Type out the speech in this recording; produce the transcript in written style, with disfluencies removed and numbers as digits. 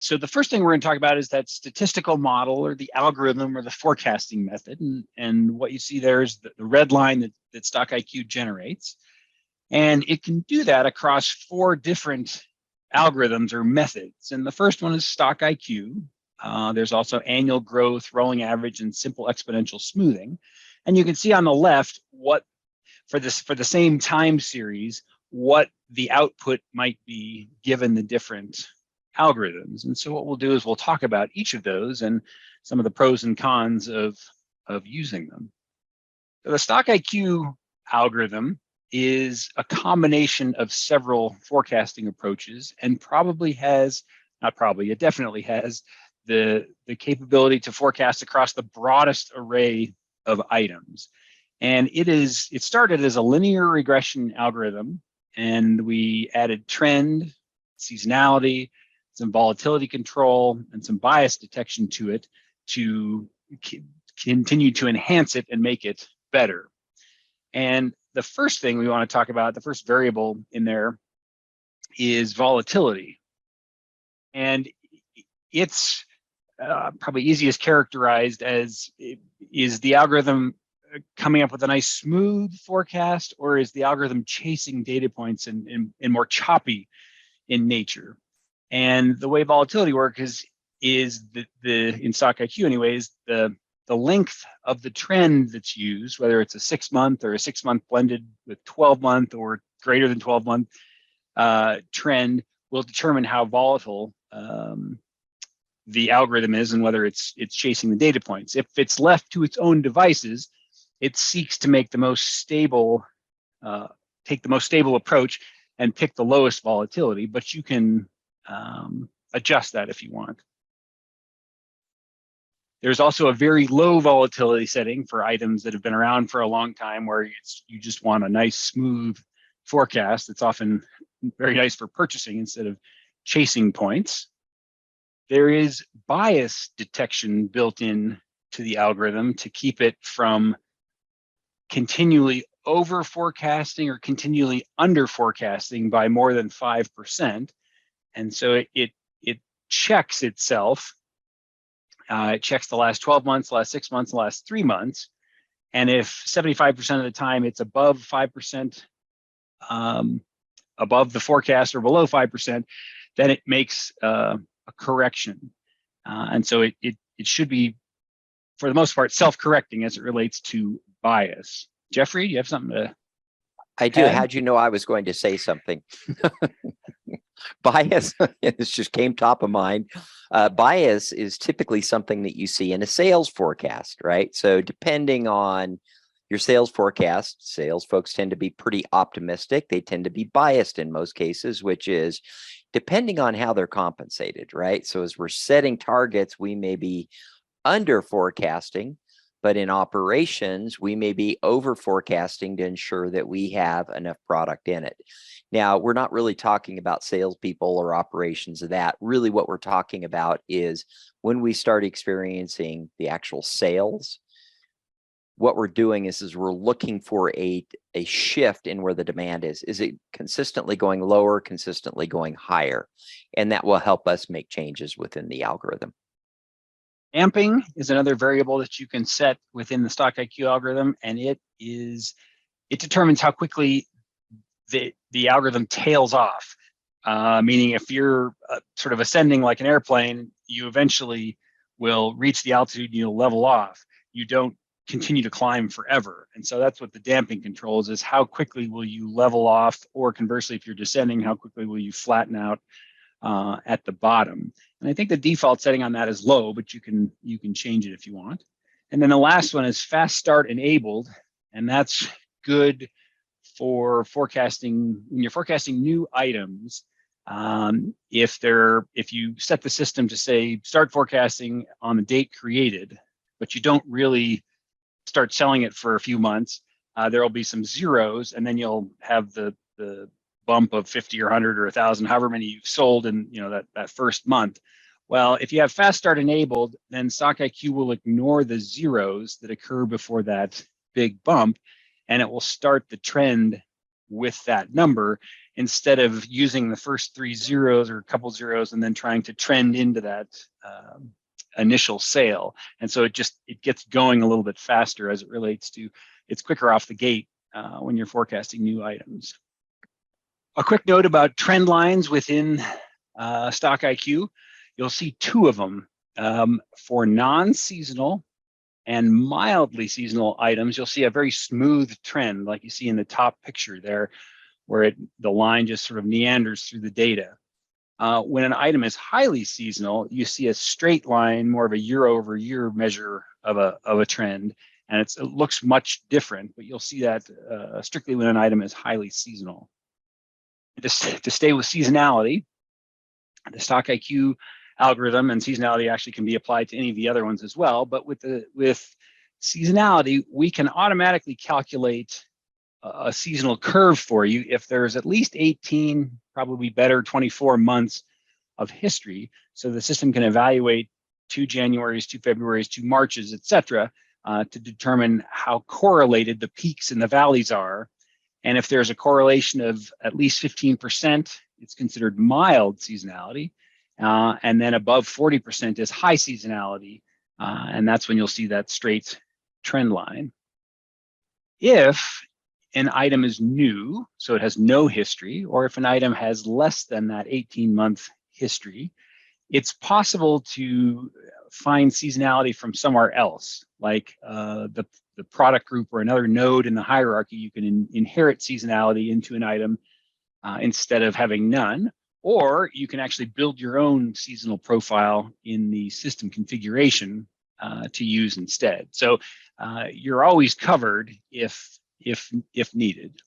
So the first thing we're going to talk about is that statistical model or the algorithm or the forecasting method. And what you see there is the red line that StockIQ generates. And it can do that across 4 different algorithms or methods. And the first one is StockIQ. There's also annual growth, rolling average, and simple exponential smoothing. And you can see on the left what for the same time series, what the output might be given the different algorithms. And so what we'll do is we'll talk about each of those and some of the pros and cons of using them. So the StockIQ algorithm is a combination of several forecasting approaches and definitely has the capability to forecast across the broadest array of items. And it started as a linear regression algorithm, and we added trend, seasonality, some volatility control, and some bias detection to it to continue to enhance it and make it better. And the first thing we want to talk about, the first variable in there, is volatility. And it's probably easiest characterized as, is the algorithm coming up with a nice smooth forecast, or is the algorithm chasing data points and more choppy in nature? And the way volatility works is in StockIQ anyways, the length of the trend that's used, whether it's a 6-month or a 6-month blended with 12-month or greater than 12-month trend, will determine how volatile the algorithm is and whether it's chasing the data points. If it's left to its own devices, it seeks to make the most stable, take the most stable approach and pick the lowest volatility, but you can adjust that if you want. There's also a very low volatility setting for items that have been around for a long time, where you just want a nice smooth forecast. It's often very nice for purchasing instead of chasing points. There is bias detection built in to the algorithm to keep it from continually over forecasting or continually under forecasting by more than 5%. And so it checks itself. It checks the last 12 months, last 6 months, the last 3 months. And if 75% of the time it's above 5%, above the forecast or below 5%, then it makes a correction. And so it should be, for the most part, self-correcting as it relates to bias. Jeffrey, you have something to I do. add? How'd you know I was going to say something? Bias, this just came top of mind. Bias is typically something that you see in a sales forecast, right? So depending on your sales forecast, sales folks tend to be pretty optimistic. They tend to be biased in most cases, which is depending on how they're compensated, right? So as we're setting targets, we may be under forecasting, but in operations, we may be over forecasting to ensure that we have enough product in it. Now, we're not really talking about salespeople or operations of that. Really, what we're talking about is when we start experiencing the actual sales, what we're doing is we're looking for a shift in where the demand is. Is it consistently going lower, consistently going higher? And that will help us make changes within the algorithm. Damping is another variable that you can set within the StockIQ algorithm, and it determines how quickly the algorithm tails off. Meaning if you're sort of ascending like an airplane, you eventually will reach the altitude and you'll level off. You don't continue to climb forever. And so that's what the damping controls is how quickly will you level off, or conversely, if you're descending, how quickly will you flatten out at the bottom. And I think the default setting on that is low, but you can change it if you want. And then the last one is fast start enabled, and that's good for forecasting when you're forecasting new items. If you set the system to say start forecasting on the date created, but you don't really start selling it for a few months, there will be some zeros, and then you'll have the bump of 50 or 100 or 1,000, however many you've sold in that first month. Well, if you have fast start enabled, then StockIQ will ignore the zeros that occur before that big bump, and it will start the trend with that number instead of using the first 3 zeros or a couple zeros and then trying to trend into that initial sale. And so it gets going a little bit faster as it relates to, it's quicker off the gate when you're forecasting new items. A quick note about trend lines within StockIQ. You'll see 2 of them. For non-seasonal and mildly seasonal items, you'll see a very smooth trend like you see in the top picture there, where the line just sort of meanders through the data. When an item is highly seasonal, you see a straight line, more of a year-over-year measure of a trend, and it looks much different, but you'll see that strictly when an item is highly seasonal. Just to stay with seasonality, the StockIQ algorithm and seasonality actually can be applied to any of the other ones as well, but with seasonality, we can automatically calculate a seasonal curve for you if there's at least 18, probably better 24 months of history. So the system can evaluate 2 Januaries, 2 Februaries, 2 Marches, et cetera, to determine how correlated the peaks and the valleys are. And if there's a correlation of at least 15%, it's considered mild seasonality. And then above 40% is high seasonality. And that's when you'll see that straight trend line. If an item is new, so it has no history, or if an item has less than that 18-month history, it's possible to find seasonality from somewhere else, like the product group or another node in the hierarchy. You can inherit seasonality into an item instead of having none, or you can actually build your own seasonal profile in the system configuration to use instead. So you're always covered if needed.